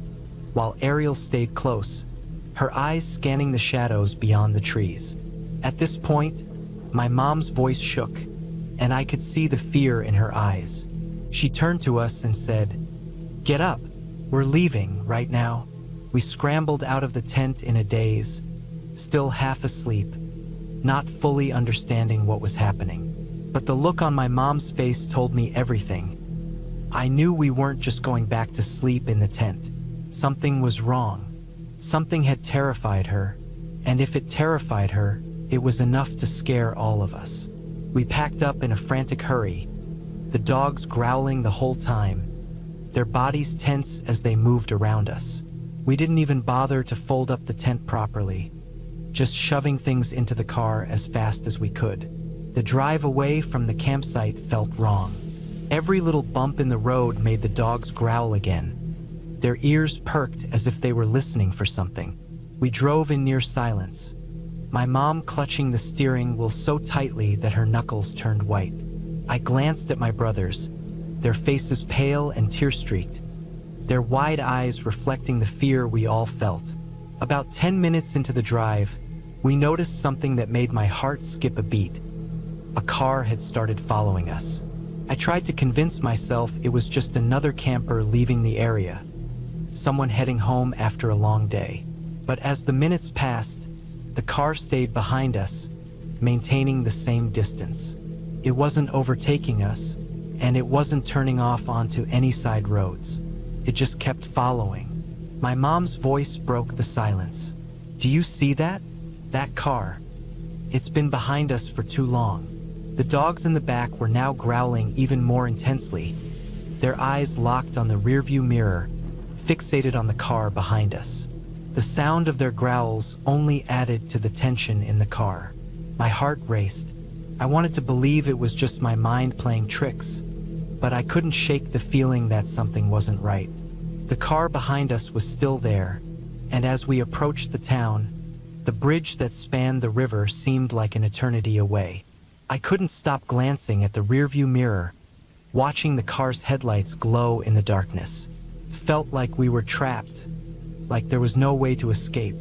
while Ariel stayed close, her eyes scanning the shadows beyond the trees. At this point, my mom's voice shook, and I could see the fear in her eyes. She turned to us and said, "Get up, we're leaving right now." We scrambled out of the tent in a daze, still half asleep, not fully understanding what was happening. But the look on my mom's face told me everything. I knew we weren't just going back to sleep in the tent. Something was wrong. Something had terrified her, and if it terrified her, it was enough to scare all of us. We packed up in a frantic hurry, the dogs growling the whole time, their bodies tense as they moved around us. We didn't even bother to fold up the tent properly, just shoving things into the car as fast as we could. The drive away from the campsite felt wrong. Every little bump in the road made the dogs growl again. Their ears perked as if they were listening for something. We drove in near silence, my mom clutching the steering wheel so tightly that her knuckles turned white. I glanced at my brothers, their faces pale and tear-streaked, their wide eyes reflecting the fear we all felt. About 10 minutes into the drive, we noticed something that made my heart skip a beat. A car had started following us. I tried to convince myself it was just another camper leaving the area, someone heading home after a long day. But as the minutes passed, the car stayed behind us, maintaining the same distance. It wasn't overtaking us, and it wasn't turning off onto any side roads. It just kept following. My mom's voice broke the silence. "Do you see that? That car? It's been behind us for too long." The dogs in the back were now growling even more intensely, their eyes locked on the rearview mirror, fixated on the car behind us. The sound of their growls only added to the tension in the car. My heart raced. I wanted to believe it was just my mind playing tricks, but I couldn't shake the feeling that something wasn't right. The car behind us was still there, and as we approached the town, the bridge that spanned the river seemed like an eternity away. I couldn't stop glancing at the rearview mirror, watching the car's headlights glow in the darkness. It felt like we were trapped, like there was no way to escape.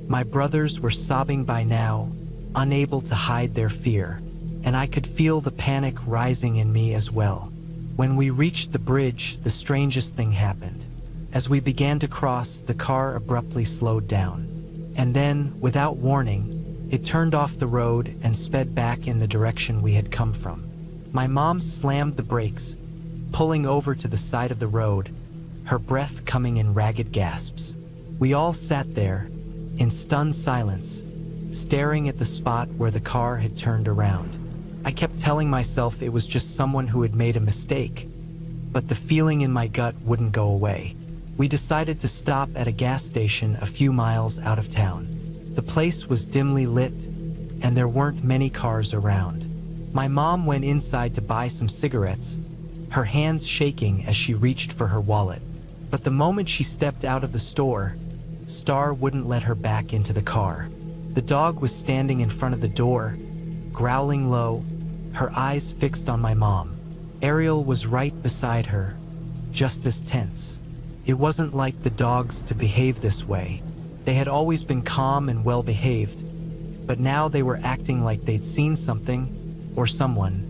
My brothers were sobbing by now, unable to hide their fear, and I could feel the panic rising in me as well. When we reached the bridge, the strangest thing happened. As we began to cross, the car abruptly slowed down. And then, without warning, it turned off the road and sped back in the direction we had come from. My mom slammed the brakes, pulling over to the side of the road, her breath coming in ragged gasps. We all sat there, in stunned silence, staring at the spot where the car had turned around. I kept telling myself it was just someone who had made a mistake, but the feeling in my gut wouldn't go away. We decided to stop at a gas station a few miles out of town. The place was dimly lit, and there weren't many cars around. My mom went inside to buy some cigarettes, her hands shaking as she reached for her wallet. But the moment she stepped out of the store, Star wouldn't let her back into the car. The dog was standing in front of the door, growling low, her eyes fixed on my mom. Ariel was right beside her, just as tense. It wasn't like the dogs to behave this way. They had always been calm and well-behaved, but now they were acting like they'd seen something, or someone,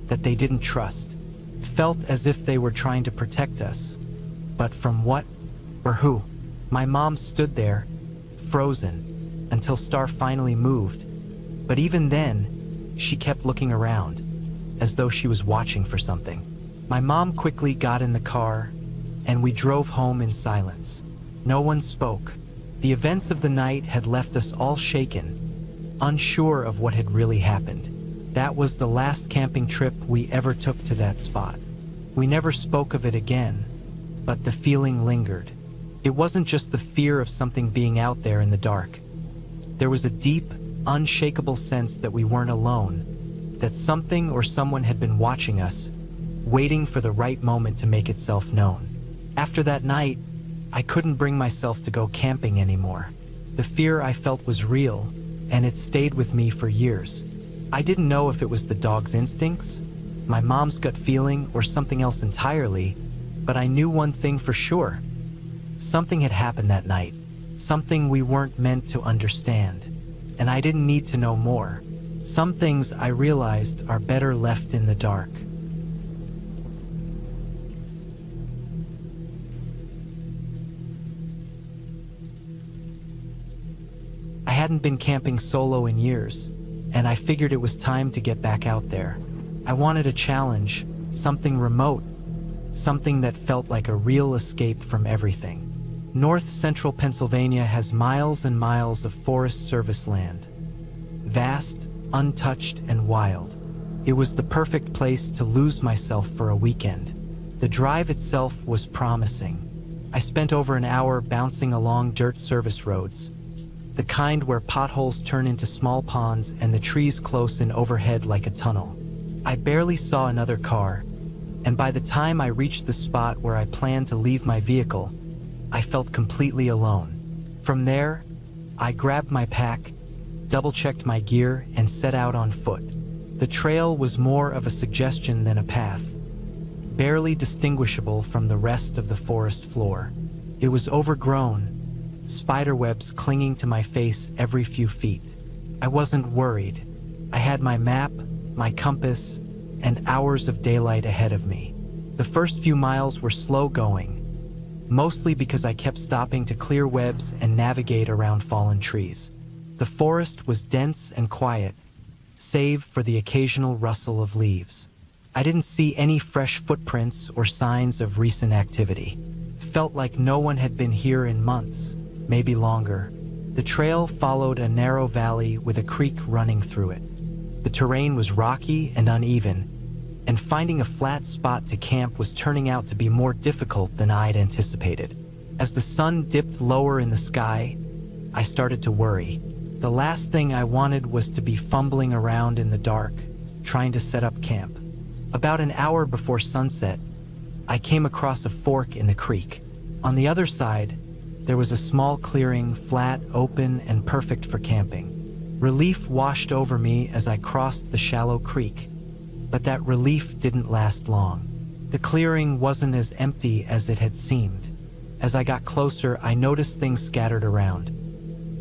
that they didn't trust. It felt as if they were trying to protect us. But from what or who? My mom stood there, frozen, until Star finally moved. But even then, she kept looking around, as though she was watching for something. My mom quickly got in the car, and we drove home in silence. No one spoke. The events of the night had left us all shaken, unsure of what had really happened. That was the last camping trip we ever took to that spot. We never spoke of it again, but the feeling lingered. It wasn't just the fear of something being out there in the dark. There was a deep, unshakable sense that we weren't alone, that something or someone had been watching us, waiting for the right moment to make itself known. After that night, I couldn't bring myself to go camping anymore. The fear I felt was real, and it stayed with me for years. I didn't know if it was the dog's instincts, my mom's gut feeling, or something else entirely, but I knew one thing for sure. Something had happened that night, something we weren't meant to understand, and I didn't need to know more. Some things, I realized, are better left in the dark. I hadn't been camping solo in years, and I figured it was time to get back out there. I wanted a challenge, something remote, something that felt like a real escape from everything. North Central Pennsylvania has miles and miles of Forest Service land. Vast, untouched, and wild. It was the perfect place to lose myself for a weekend. The drive itself was promising. I spent over an hour bouncing along dirt service roads, the kind where potholes turn into small ponds and the trees close in overhead like a tunnel. I barely saw another car, and by the time I reached the spot where I planned to leave my vehicle, I felt completely alone. From there, I grabbed my pack, double-checked my gear, and set out on foot. The trail was more of a suggestion than a path, barely distinguishable from the rest of the forest floor. It was overgrown, spiderwebs clinging to my face every few feet. I wasn't worried. I had my map, my compass, and hours of daylight ahead of me. The first few miles were slow going, mostly because I kept stopping to clear webs and navigate around fallen trees. The forest was dense and quiet, save for the occasional rustle of leaves. I didn't see any fresh footprints or signs of recent activity. Felt like no one had been here in months, maybe longer. The trail followed a narrow valley with a creek running through it. The terrain was rocky and uneven, and finding a flat spot to camp was turning out to be more difficult than I'd anticipated. As the sun dipped lower in the sky, I started to worry. The last thing I wanted was to be fumbling around in the dark, trying to set up camp. About an hour before sunset, I came across a fork in the creek. On the other side, there was a small clearing, flat, open, and perfect for camping. Relief washed over me as I crossed the shallow creek, but that relief didn't last long. The clearing wasn't as empty as it had seemed. As I got closer, I noticed things scattered around.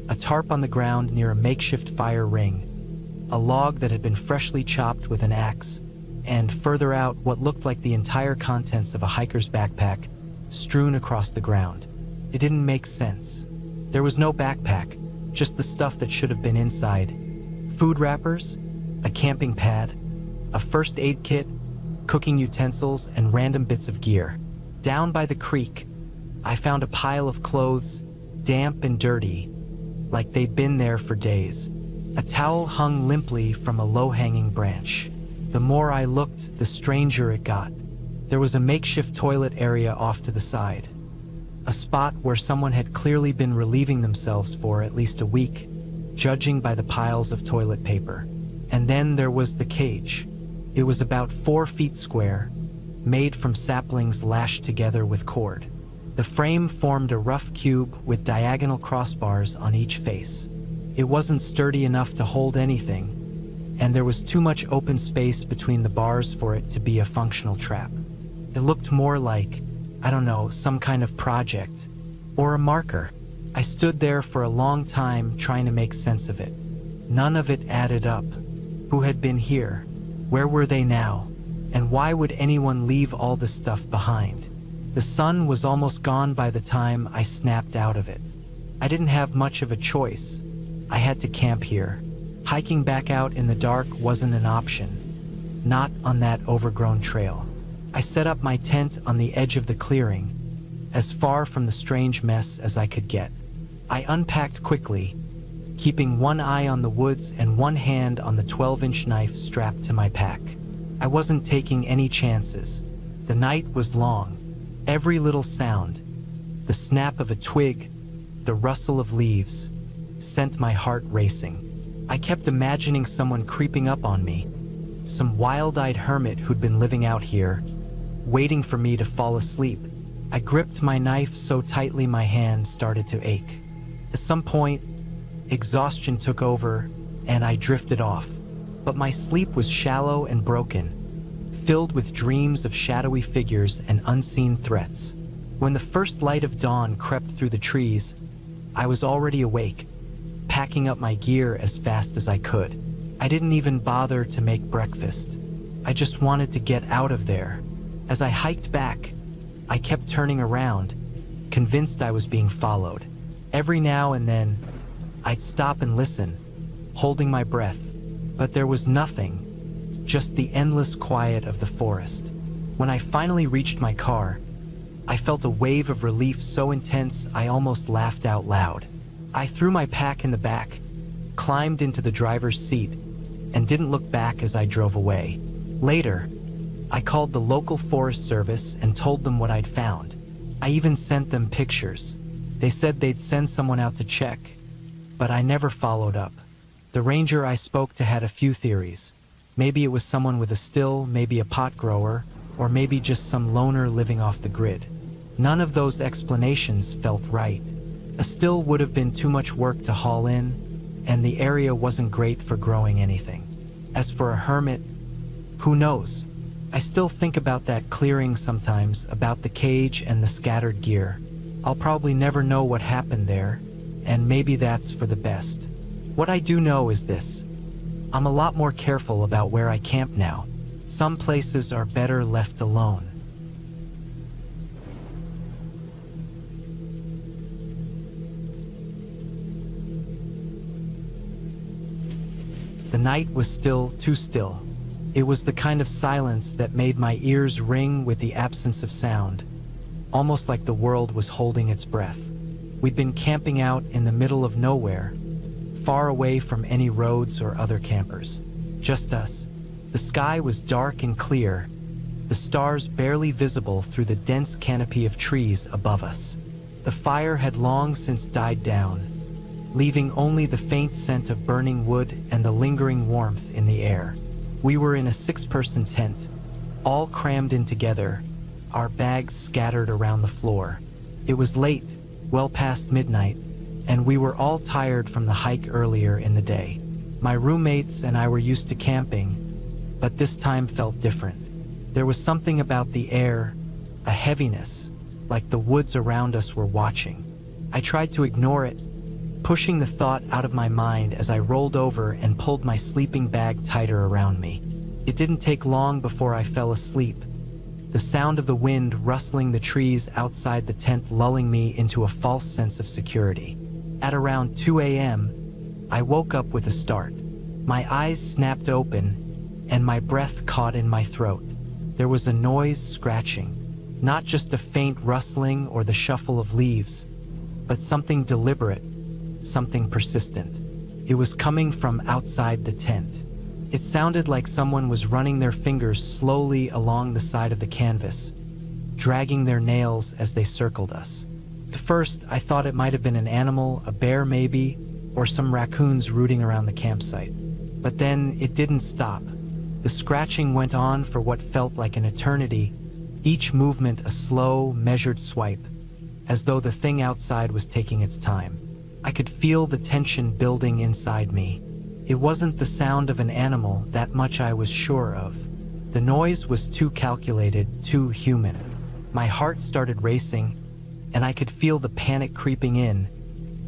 A tarp on the ground near a makeshift fire ring, a log that had been freshly chopped with an axe, and further out, what looked like the entire contents of a hiker's backpack strewn across the ground. It didn't make sense. There was no backpack, just the stuff that should have been inside. Food wrappers, a camping pad, a first aid kit, cooking utensils, and random bits of gear. Down by the creek, I found a pile of clothes, damp and dirty, like they'd been there for days. A towel hung limply from a low-hanging branch. The more I looked, the stranger it got. There was a makeshift toilet area off to the side, a spot where someone had clearly been relieving themselves for at least a week, judging by the piles of toilet paper. And then there was the cage. It was about 4 feet square, made from saplings lashed together with cord. The frame formed a rough cube with diagonal crossbars on each face. It wasn't sturdy enough to hold anything, and there was too much open space between the bars for it to be a functional trap. It looked more like, I don't know, some kind of project, or a marker. I stood there for a long time trying to make sense of it. None of it added up. Who had been here? Where were they now? And why would anyone leave all this stuff behind? The sun was almost gone by the time I snapped out of it. I didn't have much of a choice. I had to camp here. Hiking back out in the dark wasn't an option. Not on that overgrown trail. I set up my tent on the edge of the clearing, as far from the strange mess as I could get. I unpacked quickly, keeping one eye on the woods and one hand on the 12-inch knife strapped to my pack. I wasn't taking any chances. The night was long. Every little sound, the snap of a twig, the rustle of leaves, sent my heart racing. I kept imagining someone creeping up on me, some wild-eyed hermit who'd been living out here, waiting for me to fall asleep. I gripped my knife so tightly my hand started to ache. At some point, exhaustion took over and I drifted off. But my sleep was shallow and broken, filled with dreams of shadowy figures and unseen threats. When the first light of dawn crept through the trees, I was already awake, packing up my gear as fast as I could. I didn't even bother to make breakfast. I just wanted to get out of there. As I hiked back, I kept turning around, convinced I was being followed. Every now and then, I'd stop and listen, holding my breath, but there was nothing, just the endless quiet of the forest. When I finally reached my car, I felt a wave of relief so intense I almost laughed out loud. I threw my pack in the back, climbed into the driver's seat, and didn't look back as I drove away. Later, I called the local Forest Service and told them what I'd found. I even sent them pictures. They said they'd send someone out to check, but I never followed up. The ranger I spoke to had a few theories. Maybe it was someone with a still, maybe a pot grower, or maybe just some loner living off the grid. None of those explanations felt right. A still would have been too much work to haul in, and the area wasn't great for growing anything. As for a hermit, who knows? I still think about that clearing sometimes, about the cage and the scattered gear. I'll probably never know what happened there, and maybe that's for the best. What I do know is this: I'm a lot more careful about where I camp now. Some places are better left alone. The night was still, too still. It was the kind of silence that made my ears ring with the absence of sound, almost like the world was holding its breath. We'd been camping out in the middle of nowhere, far away from any roads or other campers. Just us. The sky was dark and clear, the stars barely visible through the dense canopy of trees above us. The fire had long since died down, leaving only the faint scent of burning wood and the lingering warmth in the air. We were in a 6-person tent, all crammed in together, our bags scattered around the floor. It was late, well past midnight, and we were all tired from the hike earlier in the day. My roommates and I were used to camping, but this time felt different. There was something about the air, a heaviness, like the woods around us were watching. I tried to ignore it, pushing the thought out of my mind as I rolled over and pulled my sleeping bag tighter around me. It didn't take long before I fell asleep, the sound of the wind rustling the trees outside the tent lulling me into a false sense of security. At around 2 a.m., I woke up with a start. My eyes snapped open, and my breath caught in my throat. There was a noise scratching, not just a faint rustling or the shuffle of leaves, but something deliberate, something persistent. It was coming from outside the tent. It sounded like someone was running their fingers slowly along the side of the canvas, dragging their nails as they circled us. At first, I thought it might have been an animal, a bear maybe, or some raccoons rooting around the campsite. But then it didn't stop. The scratching went on for what felt like an eternity, each movement a slow, measured swipe, as though the thing outside was taking its time. I could feel the tension building inside me. It wasn't the sound of an animal, that much I was sure of. The noise was too calculated, too human. My heart started racing, and I could feel the panic creeping in,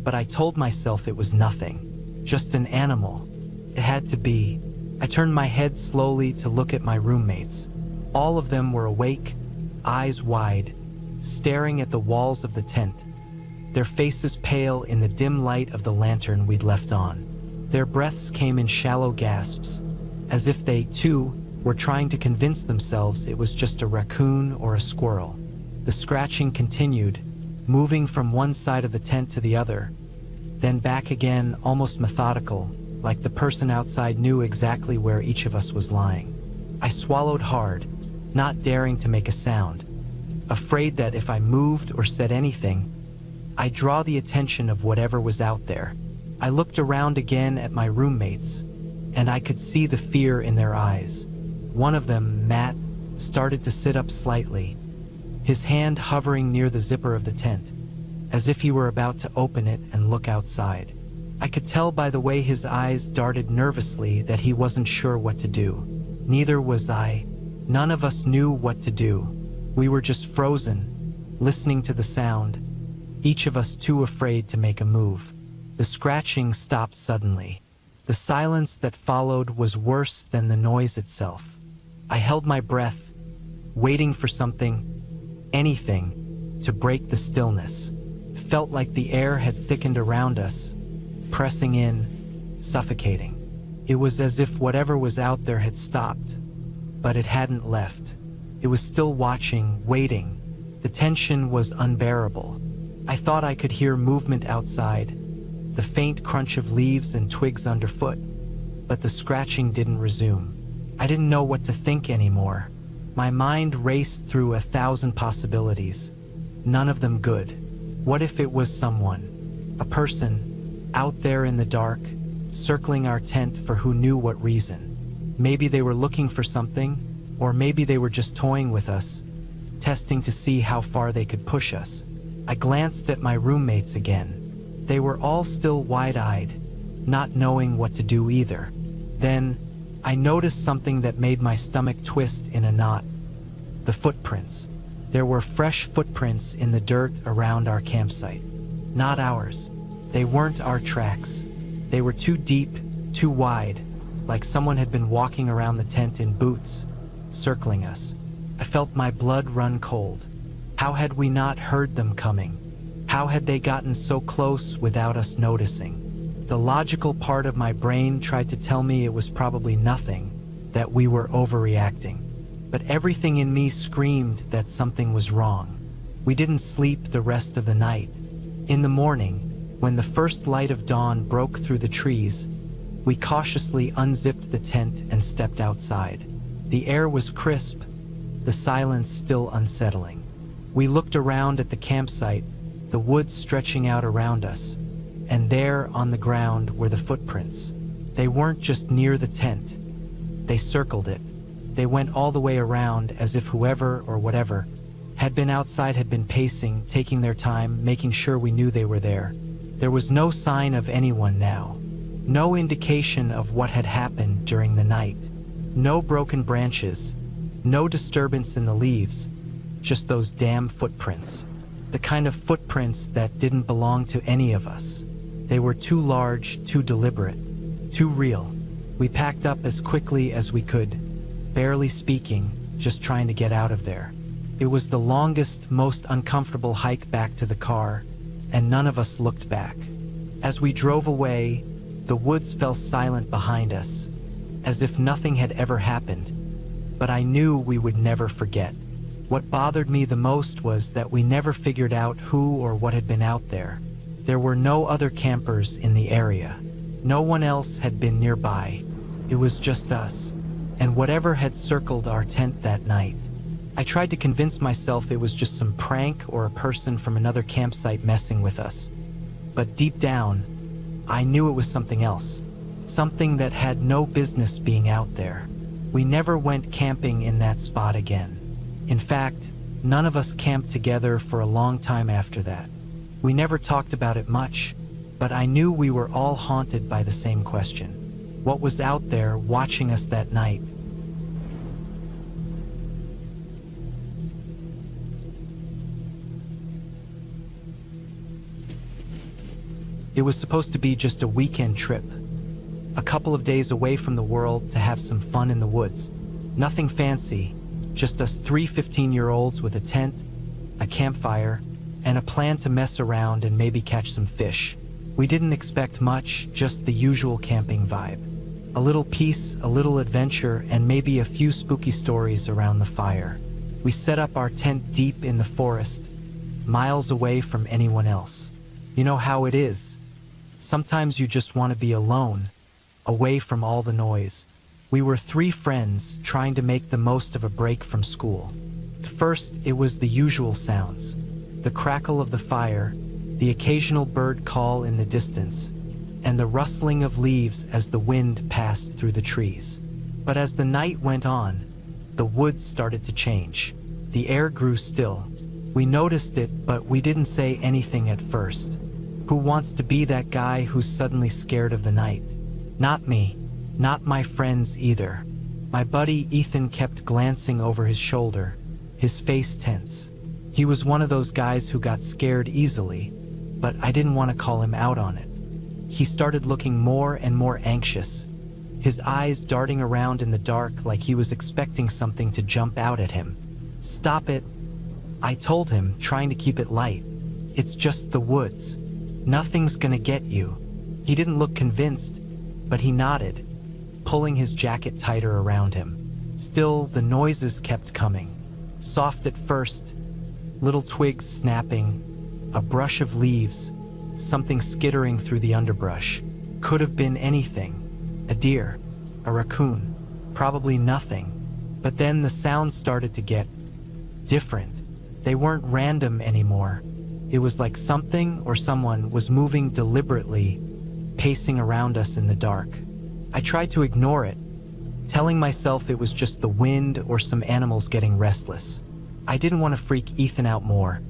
but I told myself it was nothing, just an animal. It had to be. I turned my head slowly to look at my roommates. All of them were awake, eyes wide, staring at the walls of the tent, their faces pale in the dim light of the lantern we'd left on. Their breaths came in shallow gasps, as if they, too, were trying to convince themselves it was just a raccoon or a squirrel. The scratching continued, moving from one side of the tent to the other, then back again, almost methodical, like the person outside knew exactly where each of us was lying. I swallowed hard, not daring to make a sound, afraid that if I moved or said anything, I'd draw the attention of whatever was out there. I looked around again at my roommates, and I could see the fear in their eyes. One of them, Matt, started to sit up slightly, his hand hovering near the zipper of the tent, as if he were about to open it and look outside. I could tell by the way his eyes darted nervously that he wasn't sure what to do. Neither was I. None of us knew what to do. We were just frozen, listening to the sound, each of us too afraid to make a move. The scratching stopped suddenly. The silence that followed was worse than the noise itself. I held my breath, waiting for something, anything, to break the stillness. It felt like the air had thickened around us, pressing in, suffocating. It was as if whatever was out there had stopped, but it hadn't left. It was still watching, waiting. The tension was unbearable. I thought I could hear movement outside, the faint crunch of leaves and twigs underfoot, but the scratching didn't resume. I didn't know what to think anymore. My mind raced through 1,000 possibilities, none of them good. What if it was someone, a person, out there in the dark, circling our tent for who knew what reason? Maybe they were looking for something, or maybe they were just toying with us, testing to see how far they could push us. I glanced at my roommates again. They were all still wide-eyed, not knowing what to do either. Then, I noticed something that made my stomach twist in a knot. The footprints. There were fresh footprints in the dirt around our campsite. Not ours. They weren't our tracks. They were too deep, too wide, like someone had been walking around the tent in boots, circling us. I felt my blood run cold. How had we not heard them coming? How had they gotten so close without us noticing? The logical part of my brain tried to tell me it was probably nothing, that we were overreacting. But everything in me screamed that something was wrong. We didn't sleep the rest of the night. In the morning, when the first light of dawn broke through the trees, we cautiously unzipped the tent and stepped outside. The air was crisp, the silence still unsettling. We looked around at the campsite, the woods stretching out around us, and there on the ground were the footprints. They weren't just near the tent. They circled it. They went all the way around as if whoever or whatever had been outside had been pacing, taking their time, making sure we knew they were there. There was no sign of anyone now. No indication of what had happened during the night. No broken branches. No disturbance in the leaves. Just those damn footprints. The kind of footprints that didn't belong to any of us. They were too large, too deliberate, too real. We packed up as quickly as we could, barely speaking, just trying to get out of there. It was the longest, most uncomfortable hike back to the car, and none of us looked back. As we drove away, the woods fell silent behind us, as if nothing had ever happened. But I knew we would never forget. What bothered me the most was that we never figured out who or what had been out there. There were no other campers in the area. No one else had been nearby. It was just us, and whatever had circled our tent that night. I tried to convince myself it was just some prank or a person from another campsite messing with us. But deep down, I knew it was something else. Something that had no business being out there. We never went camping in that spot again. In fact, none of us camped together for a long time after that. We never talked about it much, but I knew we were all haunted by the same question. What was out there watching us that night? It was supposed to be just a weekend trip, a couple of days away from the world to have some fun in the woods. Nothing fancy, just us three 15-year-olds with a tent, a campfire, and a plan to mess around and maybe catch some fish. We didn't expect much, just the usual camping vibe. A little peace, a little adventure, and maybe a few spooky stories around the fire. We set up our tent deep in the forest, miles away from anyone else. You know how it is. Sometimes you just want to be alone, away from all the noise. We were 3 friends trying to make the most of a break from school. At first, it was the usual sounds, the crackle of the fire, the occasional bird call in the distance, and the rustling of leaves as the wind passed through the trees. But as the night went on, the woods started to change. The air grew still. We noticed it, but we didn't say anything at first. Who wants to be that guy who's suddenly scared of the night? Not me. Not my friends either. My buddy Ethan kept glancing over his shoulder, his face tense. He was one of those guys who got scared easily, but I didn't want to call him out on it. He started looking more and more anxious, his eyes darting around in the dark like he was expecting something to jump out at him. "Stop it," I told him, trying to keep it light. "It's just the woods. Nothing's gonna get you." He didn't look convinced, but he nodded, pulling his jacket tighter around him. Still, the noises kept coming. Soft at first, little twigs snapping, a brush of leaves, something skittering through the underbrush. Could have been anything. A deer, a raccoon, probably nothing. But then the sounds started to get different. They weren't random anymore. It was like something or someone was moving deliberately, pacing around us in the dark. I tried to ignore it, telling myself it was just the wind or some animals getting restless. I didn't want to freak Ethan out more,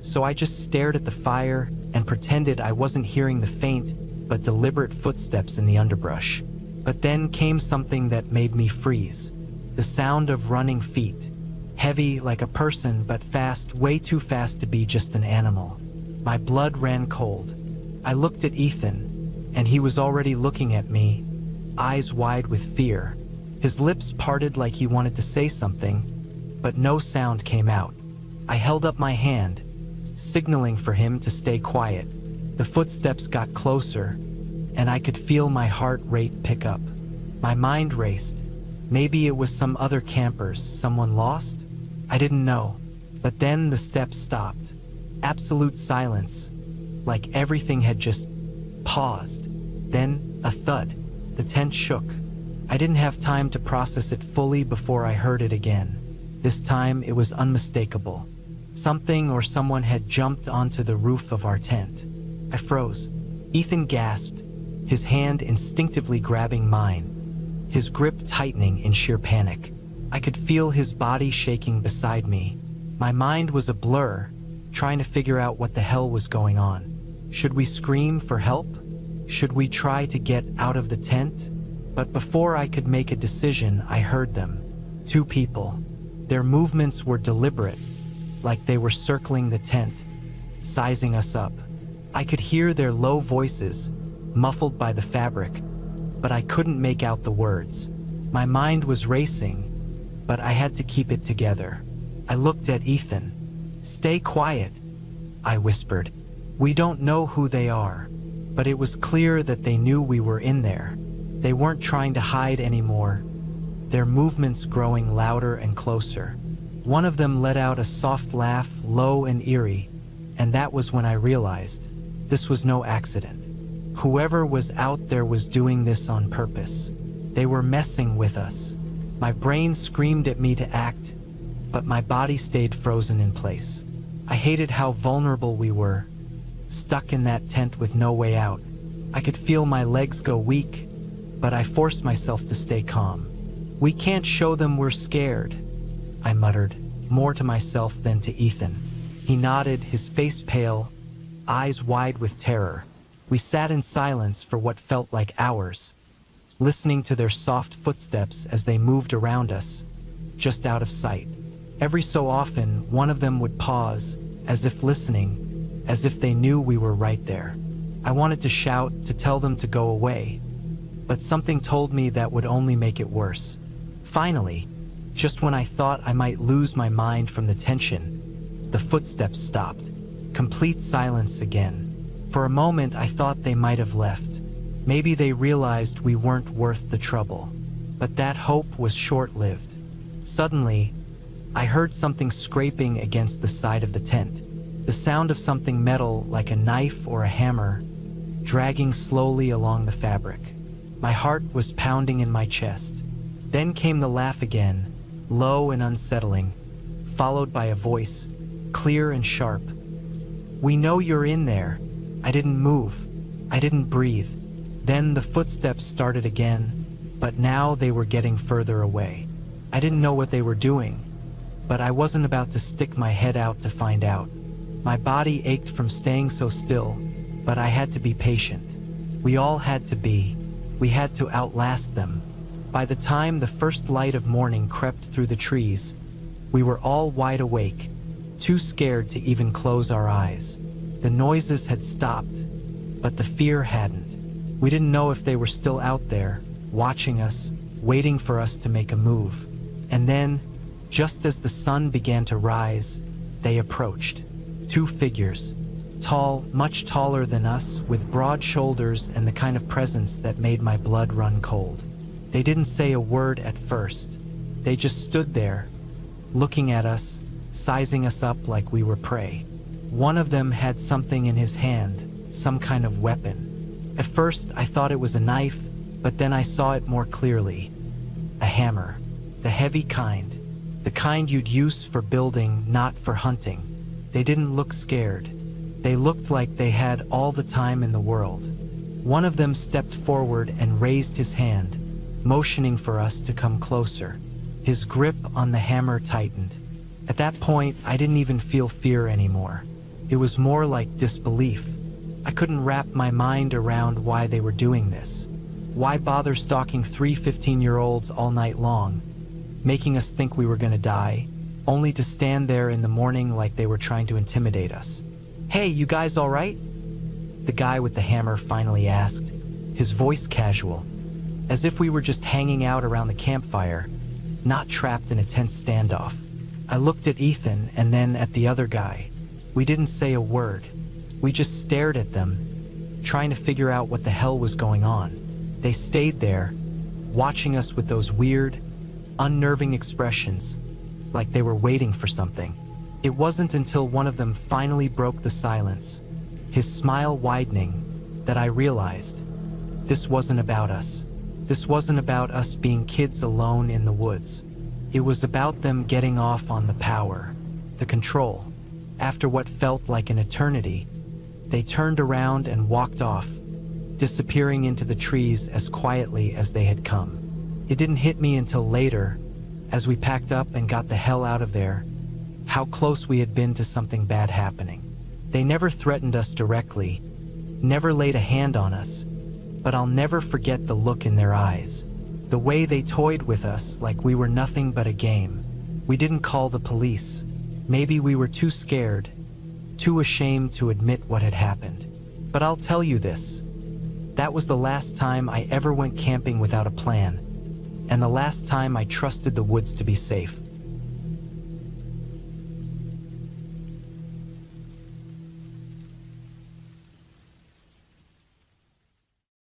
so I just stared at the fire and pretended I wasn't hearing the faint but deliberate footsteps in the underbrush. But then came something that made me freeze. The sound of running feet. Heavy like a person, but fast, way too fast to be just an animal. My blood ran cold. I looked at Ethan, and he was already looking at me, eyes wide with fear. His lips parted like he wanted to say something, but no sound came out. I held up my hand, signaling for him to stay quiet. The footsteps got closer, and I could feel my heart rate pick up. My mind raced. Maybe it was some other campers, someone lost? I didn't know. But then the steps stopped. Absolute silence, like everything had just paused. Then a thud. The tent shook. I didn't have time to process it fully before I heard it again. This time it was unmistakable. Something or someone had jumped onto the roof of our tent. I froze. Ethan gasped, his hand instinctively grabbing mine, his grip tightening in sheer panic. I could feel his body shaking beside me. My mind was a blur, trying to figure out what the hell was going on. Should we scream for help? Should we try to get out of the tent? But before I could make a decision, I heard them. 2 people. Their movements were deliberate, like they were circling the tent, sizing us up. I could hear their low voices, muffled by the fabric, but I couldn't make out the words. My mind was racing, but I had to keep it together. I looked at Ethan. "Stay quiet," I whispered. "We don't know who they are." But it was clear that they knew we were in there. They weren't trying to hide anymore, their movements growing louder and closer. One of them let out a soft laugh, low and eerie, and that was when I realized this was no accident. Whoever was out there was doing this on purpose. They were messing with us. My brain screamed at me to act, but my body stayed frozen in place. I hated how vulnerable we were, stuck in that tent with no way out. I could feel my legs go weak, but I forced myself to stay calm. "We can't show them we're scared," I muttered, more to myself than to Ethan. He nodded, his face pale, eyes wide with terror. We sat in silence for what felt like hours, listening to their soft footsteps as they moved around us, just out of sight. Every so often, one of them would pause, as if listening, as if they knew we were right there. I wanted to shout, to tell them to go away, but something told me that would only make it worse. Finally, just when I thought I might lose my mind from the tension, the footsteps stopped. Complete silence again. For a moment, I thought they might have left. Maybe they realized we weren't worth the trouble. But that hope was short-lived. Suddenly, I heard something scraping against the side of the tent. The sound of something metal, like a knife or a hammer, dragging slowly along the fabric. My heart was pounding in my chest. Then came the laugh again, low and unsettling, followed by a voice, clear and sharp. "We know you're in there." I didn't move. I didn't breathe. Then the footsteps started again, but now they were getting further away. I didn't know what they were doing, but I wasn't about to stick my head out to find out. My body ached from staying so still, but I had to be patient. We all had to be. We had to outlast them. By the time the first light of morning crept through the trees, we were all wide awake, too scared to even close our eyes. The noises had stopped, but the fear hadn't. We didn't know if they were still out there, watching us, waiting for us to make a move. And then, just as the sun began to rise, they approached. Two figures, tall, much taller than us, with broad shoulders and the kind of presence that made my blood run cold. They didn't say a word at first. They just stood there, looking at us, sizing us up like we were prey. One of them had something in his hand, some kind of weapon. At first, I thought it was a knife, but then I saw it more clearly. A hammer. The heavy kind. The kind you'd use for building, not for hunting. They didn't look scared. They looked like they had all the time in the world. One of them stepped forward and raised his hand, motioning for us to come closer. His grip on the hammer tightened. At that point, I didn't even feel fear anymore. It was more like disbelief. I couldn't wrap my mind around why they were doing this. Why bother stalking 3 15-year-olds all night long, making us think we were gonna die, only to stand there in the morning like they were trying to intimidate us. "Hey, you guys all right?" The guy with the hammer finally asked, his voice casual, as if we were just hanging out around the campfire, not trapped in a tense standoff. I looked at Ethan and then at the other guy. We didn't say a word. We just stared at them, trying to figure out what the hell was going on. They stayed there, watching us with those weird, unnerving expressions, like they were waiting for something. It wasn't until one of them finally broke the silence, his smile widening, that I realized this wasn't about us. This wasn't about us being kids alone in the woods. It was about them getting off on the power, the control. After what felt like an eternity, they turned around and walked off, disappearing into the trees as quietly as they had come. It didn't hit me until later, as we packed up and got the hell out of there, how close we had been to something bad happening. They never threatened us directly, never laid a hand on us, but I'll never forget the look in their eyes, the way they toyed with us like we were nothing but a game. We didn't call the police. Maybe we were too scared, too ashamed to admit what had happened. But I'll tell you this, that was the last time I ever went camping without a plan, and the last time I trusted the woods to be safe.